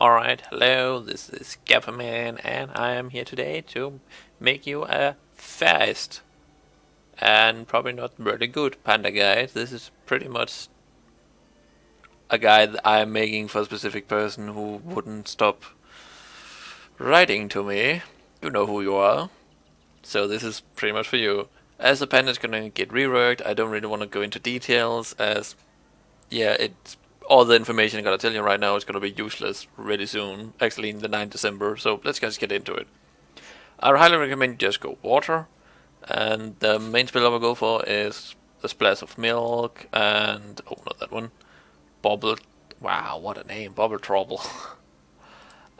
Alright, hello, this is Gafferman, and I am here today to make you a fast and probably not really good panda guide. This is pretty much a guide that I am making for a specific person who wouldn't stop writing to me. You know who you are. So this is pretty much for you. As the panda is gonna get reworked, I don't really want to go into details as, it's all the information I'm gonna tell you right now is gonna be useless really soon. Actually, in the 9th December. So let's just get into it. I highly recommend you just go water, and the main spell I will go for is the splash of milk and not that one. Bubble. Wow, what a name, Bubble Trouble.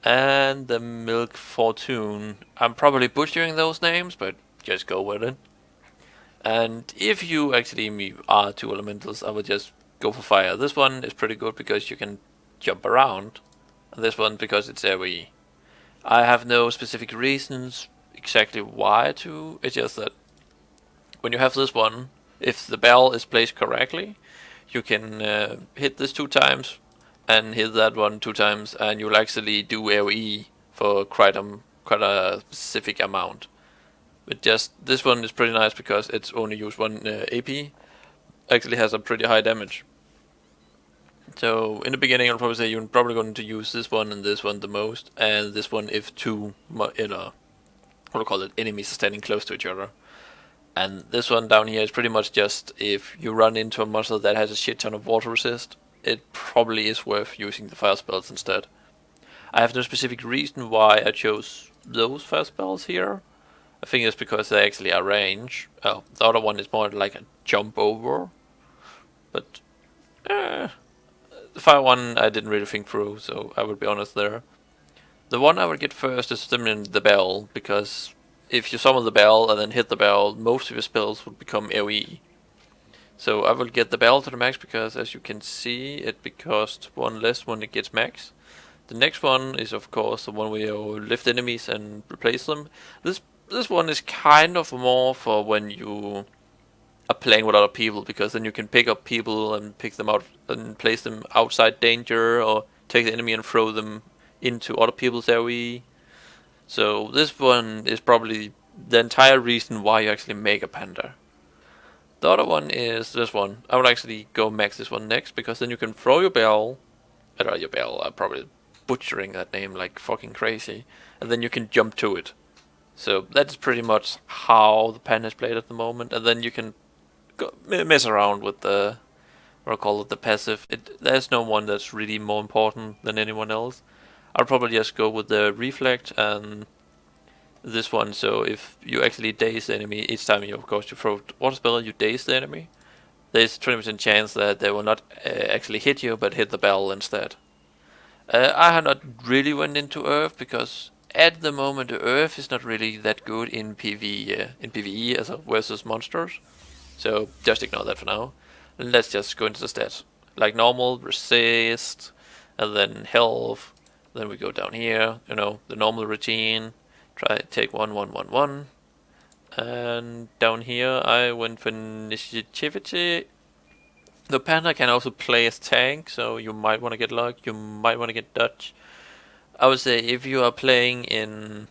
And the Milk Fortune. I'm probably butchering those names, but just go with it. And if you actually are two elementals, I would just go for fire. This one is pretty good because you can jump around. And this one because it's AoE. I have no specific reasons exactly why to. It's just that when you have this one, if the bell is placed correctly, you can hit this 2 times and hit that one 2 times, and you'll actually do AoE for quite a specific amount. But just this one is pretty nice because it's only used one AP. Actually has a pretty high damage. So in the beginning, I'll probably say you're probably going to use this one and this one the most, and this one if two, what do you call it, enemies are standing close to each other. And this one down here is pretty much just if you run into a monster that has a shit ton of water resist, it probably is worth using the fire spells instead. I have no specific reason why I chose those fire spells here. I think it's because they actually are range. Oh, the other one is more like a jump over. But the fire one I didn't really think through, so I would be honest there. The one I would get first is summoning the bell, because if you summon the bell and then hit the bell, most of your spells would become AoE. So I will get the bell to the max because, as you can see, it costs one less when it gets max. The next one is of course the one where you lift enemies and replace them. This one is kind of more for when you are playing with other people, because then you can pick up people and pick them out and place them outside danger, or take the enemy and throw them into other people's AoE. So this one is probably the entire reason why you actually make a panda. The other one is this one. I would actually go max this one next, because then you can throw your bell. I'm probably butchering that name like fucking crazy. And then you can jump to it. So that's pretty much how the panda is played at the moment. And then you can mess around with the, the passive. There's no one that's really more important than anyone else. I'll probably just go with the reflect and this one. So if you actually daze the enemy, each time you throw water spell, you daze the enemy. There's 20% chance that they will not actually hit you, but hit the bell instead. I have not really went into Earth because at the moment the Earth is not really that good in PvE as versus monsters. So just ignore that for now. Let's just go into the stats. Like normal, resist, and then health. Then we go down here, the normal routine. Take 1, 1, 1, 1. And down here I went for initiativity. The panda can also play as tank, so you might want to get luck, you might want to get dodge. I would say if you are playing in,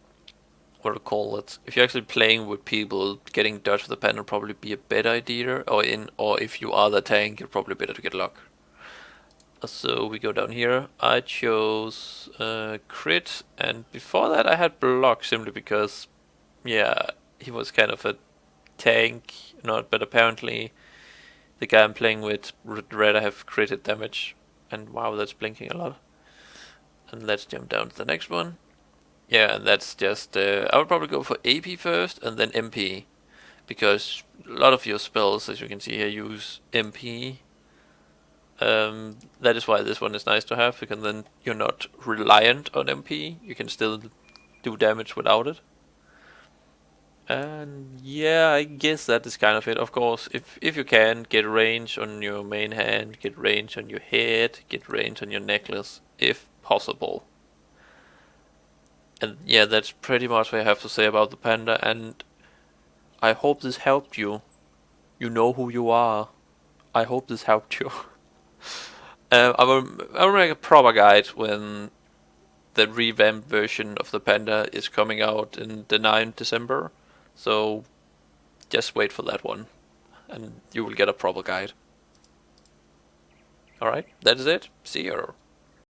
if you're actually playing with people, getting dodge with the panda would probably be a better idea, or if you are the tank, you're probably better to get luck. So we go down here. I chose crit, and before that I had block simply because, he was kind of a tank, but apparently the guy I'm playing with would rather have critted damage. And wow, that's blinking a lot. And let's jump down to the next one. Yeah, and that's just, I would probably go for AP first and then MP, because a lot of your spells, as you can see here, use MP. That is why this one is nice to have, because then you're not reliant on MP. You can still do damage without it. And yeah, I guess that is kind of it. Of course, if you can, get range on your main hand, get range on your head, get range on your necklace, if possible. And yeah, that's pretty much what I have to say about the panda, and I hope this helped you. You know who you are. I hope this helped you. I will make a proper guide when the revamped version of the Panda is coming out in the 9th December. So just wait for that one, and you will get a proper guide. Alright, that is it. See you.